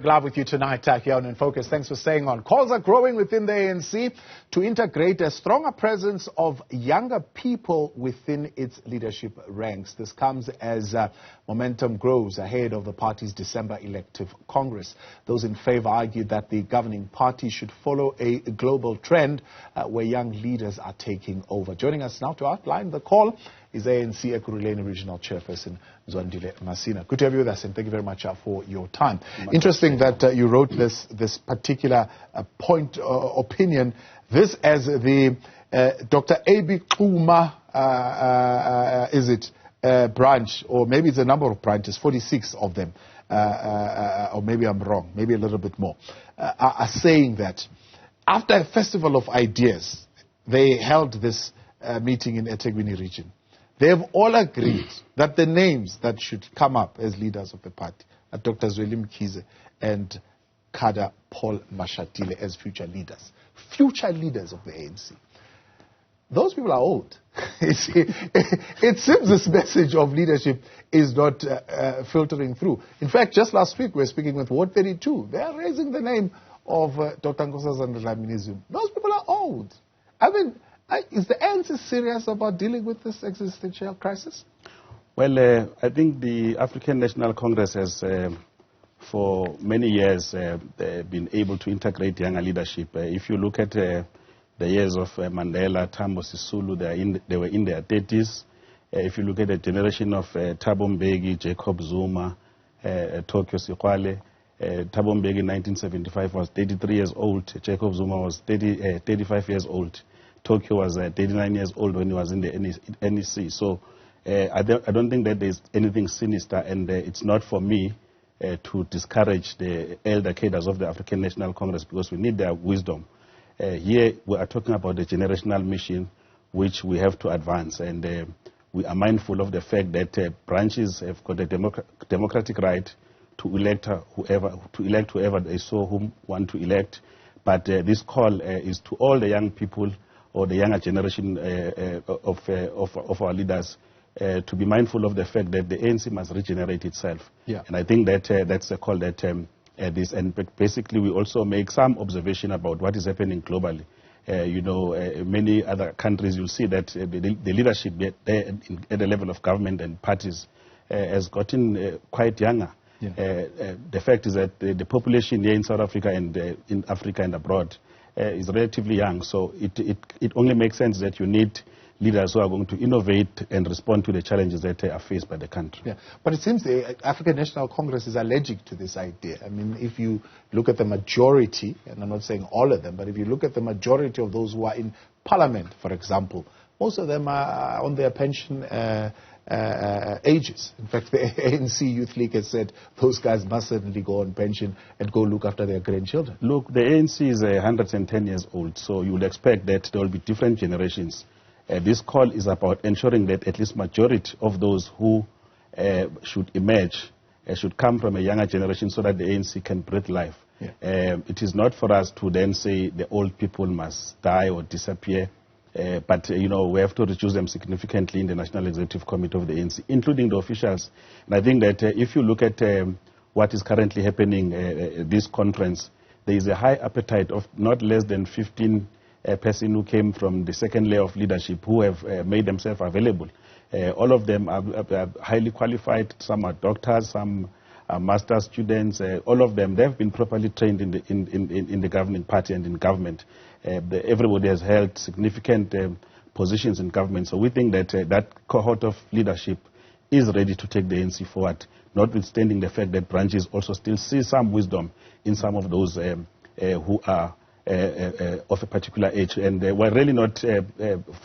Glad with you tonight here on In Focus. Thanks for staying on. Calls are growing within the ANC to integrate a stronger presence of younger people within its leadership ranks. This comes as momentum grows ahead of the party's December elective Congress. Those in favor argue that the governing party should follow a global trend where young leaders are taking over. Joining us now to outline the call is ANC Ekurhuleni Regional Chairperson Mzwandile Masina. Good to have you with us, and thank you very much for your time. Interesting that you wrote this particular opinion. This as the Dr. A.B. Kuma, branch, or maybe it's a number of branches, 46 of them, or maybe I'm wrong, maybe a little bit more, are saying that after a festival of ideas, they held this meeting in eThekwini region. They have all agreed that the names that should come up as leaders of the party are Dr. Zweli Mkhize and Kada Paul Mashatile as future leaders of the ANC. Those people are old. It seems this message of leadership is not filtering through. In fact, just last week we were speaking with Ward 32. They are raising the name of Dr. Nkosazana Dlamini-Zuma. Those people are old. I mean, is the ANC serious about dealing with this existential crisis? Well, I think the African National Congress has, for many years, been able to integrate younger leadership. If you look at the years of Mandela, Tambo Sisulu, they were in their 30s. If you look at the generation of Thabo Mbeki, Jacob Zuma, Tokyo Sikwale, Thabo Mbeki in 1975 was 33 years old. Jacob Zuma was 35 years old. Tokyo was 39 years old when he was in the NEC. So I don't think that there's anything sinister, and it's not for me to discourage the elder cadres of the African National Congress, because we need their wisdom. Here we are talking about the generational mission which we have to advance, and we are mindful of the fact that branches have got a democratic right to elect whoever they so whom want to elect. But this call is to all the young people or the younger generation of our leaders to be mindful of the fact that the ANC must regenerate itself. Yeah. And I think that that's a call that and basically we also make some observation about what is happening globally. Many other countries, you'll see that the leadership there at the level of government and parties has gotten quite younger. Yeah. The fact is that the population here in South Africa and in Africa and abroad is relatively young, so it only makes sense that you need leaders who are going to innovate and respond to the challenges that are faced by the country. Yeah. But it seems the African National Congress is allergic to this idea. I mean, if you look at the majority, and I'm not saying all of them, but if you look at the majority of those who are in parliament, for example, most of them are on their pension ages. In fact, the ANC Youth League has said those guys must certainly go on pension and go look after their grandchildren. Look, the ANC is 110 years old, so you would expect that there will be different generations. This call is about ensuring that at least majority of those who should emerge should come from a younger generation so that the ANC can breathe life. Yeah. It is not for us to then say the old people must die or disappear. But we have to reduce them significantly in the National Executive Committee of the ANC, including the officials. And I think that if you look at what is currently happening this conference, there is a high appetite of not less than 15 persons who came from the second layer of leadership who have made themselves available. All of them are highly qualified. Some are doctors, some are master's students. All of them, they've been properly trained in the governing party and in government. Everybody has held significant positions in government. So we think that that cohort of leadership is ready to take the ANC forward, notwithstanding the fact that branches also still see some wisdom in some of those who are of a particular age. And we're really not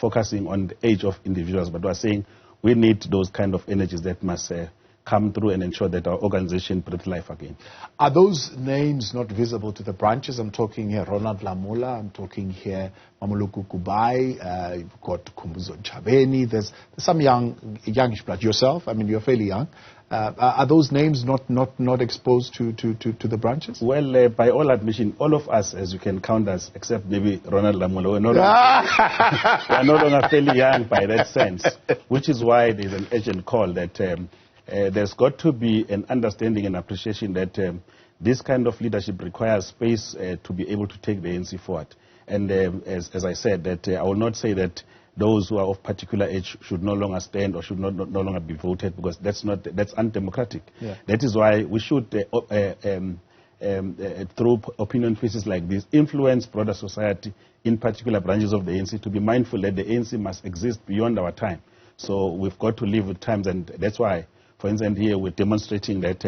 focusing on the age of individuals, but we're saying we need those kind of energies that must come through and ensure that our organization breathes life again. Are those names not visible to the branches? I'm talking here Ronald Lamola, I'm talking here Mamuluku Kubai, you've got Kumbuzo Chabeni, there's some youngish blood. Yourself, I mean, you're fairly young. Are those names not exposed to the branches? Well, by all admission, all of us, as you can count us, except maybe Ronald Lamola, we're no longer fairly young by that sense, which is why there's an urgent call that there's got to be an understanding and appreciation that this kind of leadership requires space to be able to take the ANC forward. And as I said, that I will not say that those who are of particular age should no longer stand or should no longer be voted, because that's undemocratic. Yeah. That is why we should, through opinion pieces like this, influence broader society, in particular branches of the ANC, to be mindful that the ANC must exist beyond our time. So we've got to live with times, and that's why, for instance, here we're demonstrating that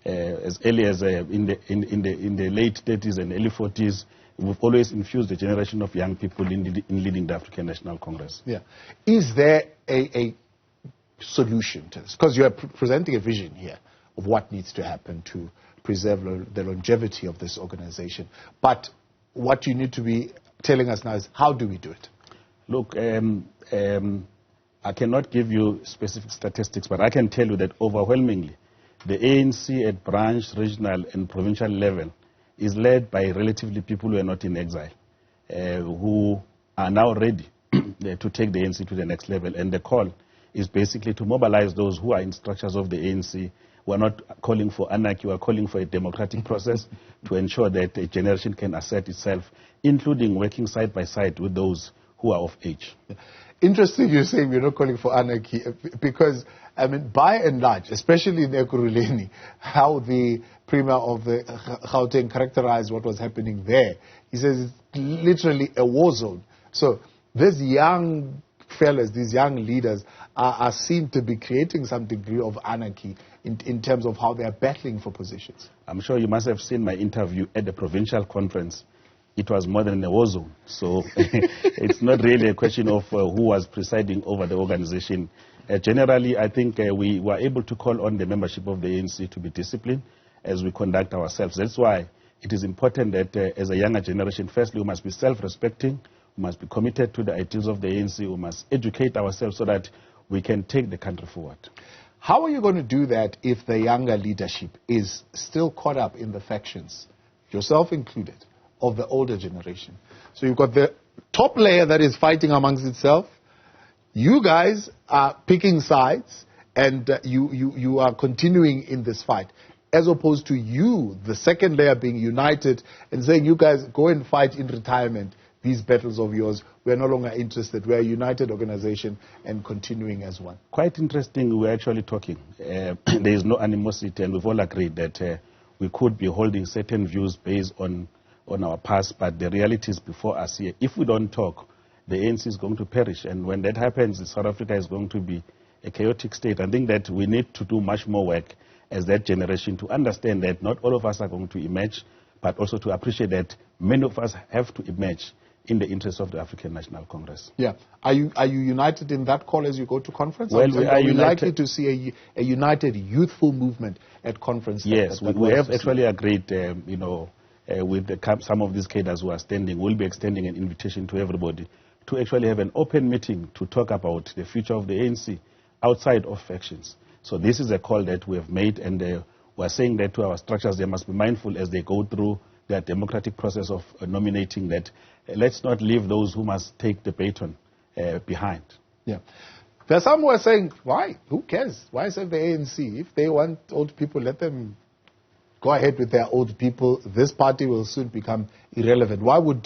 as early as in the late 30s and early 40s, we've always infused a generation of young people in leading the African National Congress. Yeah. Is there a solution to this? Because you're presenting a vision here of what needs to happen to preserve the longevity of this organization. But what you need to be telling us now is, how do we do it? Look, I cannot give you specific statistics, but I can tell you that overwhelmingly, the ANC at branch, regional, and provincial level is led by relatively people who are not in exile, who are now ready to take the ANC to the next level. And the call is basically to mobilize those who are in structures of the ANC. We're not calling for anarchy, we're calling for a democratic process to ensure that a generation can assert itself, including working side by side with those who are of age. Interesting you're saying we're not calling for anarchy, because, I mean, by and large, especially in Ekurhuleni, how the Premier of the Gauteng characterized what was happening there, he says it's literally a war zone. So these young fellas, these young leaders are seen to be creating some degree of anarchy in terms of how they are battling for positions. I'm sure you must have seen my interview at the provincial conference. It was more than a war zone. So it's not really a question of who was presiding over the organization. Generally, I think we were able to call on the membership of the ANC to be disciplined as we conduct ourselves. That's why it is important that as a younger generation, firstly, we must be self-respecting, we must be committed to the ideals of the ANC, we must educate ourselves so that we can take the country forward. How are you going to do that if the younger leadership is still caught up in the factions, yourself included, of the older generation? So you've got the top layer that is fighting amongst itself. You guys are picking sides, and you are continuing in this fight, as opposed to you, the second layer, being united and saying, you guys go and fight in retirement these battles of yours. We're no longer interested. We're a united organization and continuing as one. Quite interesting. We're actually talking. There is no animosity, and we've all agreed that we could be holding certain views based on our past, but the reality is before us here. If we don't talk, the ANC is going to perish, and when that happens, South Africa is going to be a chaotic state. I think that we need to do much more work as that generation to understand that not all of us are going to emerge, but also to appreciate that many of us have to emerge in the interest of the African National Congress. Yeah. Are you united in that call as you go to conference? Well, are we likely to see a united, youthful movement at conference? Yes, we have actually agreed, with some of these cadres who are standing, we'll be extending an invitation to everybody to actually have an open meeting to talk about the future of the ANC outside of factions. So this is a call that we have made, and we're saying that to our structures, they must be mindful as they go through their democratic process of nominating, that let's not leave those who must take the baton behind. Yeah. There are some who are saying, why? Who cares? Why save the ANC? If they want old people, let them go ahead with their old people. This party will soon become irrelevant. Why would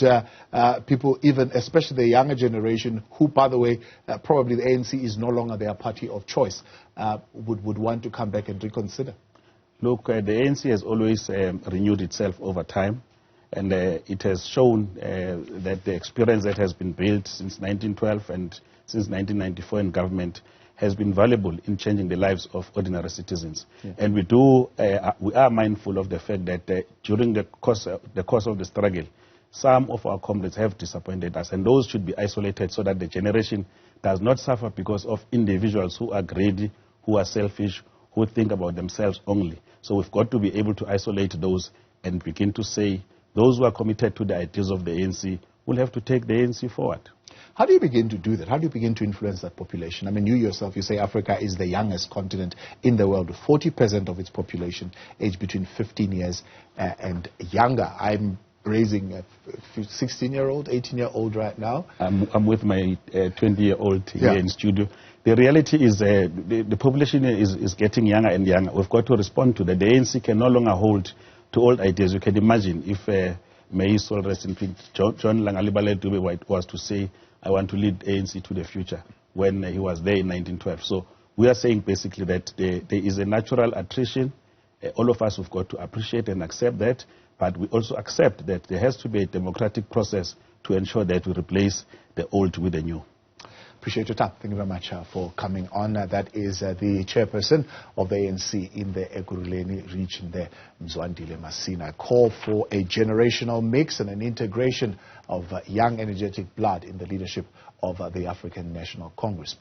people, even, especially the younger generation, who, by the way, probably the ANC is no longer their party of choice, would want to come back and reconsider? Look, the ANC has always renewed itself over time, and it has shown that the experience that has been built since 1912 and since 1994 in government has been valuable in changing the lives of ordinary citizens. Yeah. And we are mindful of the fact that during the course of the struggle, some of our comrades have disappointed us, and those should be isolated so that the generation does not suffer because of individuals who are greedy, who are selfish, who think about themselves only. So we've got to be able to isolate those and begin to say those who are committed to the ideals of the ANC will have to take the ANC forward. How do you begin to do that? How do you begin to influence that population? I mean, you yourself, you say Africa is the youngest continent in the world, with 40% of its population aged between 15 years and younger. I'm raising a 16-year-old, 18-year-old right now. I'm with my 20-year-old here in studio. The reality is the population is getting younger and younger. We've got to respond to that. The ANC can no longer hold to old ideas. You can imagine if May his soul rest in peace, John Langalibale Dube was to say, I want to lead ANC to the future, when he was there in 1912. So we are saying basically that there is a natural attrition. All of us have got to appreciate and accept that, but we also accept that there has to be a democratic process to ensure that we replace the old with the new. Appreciate your time. Thank you very much for coming on. That is the chairperson of the ANC in the Ekurhuleni region there, Mzwandile Masina. Call for a generational mix and an integration of young, energetic blood in the leadership of the African National Congress.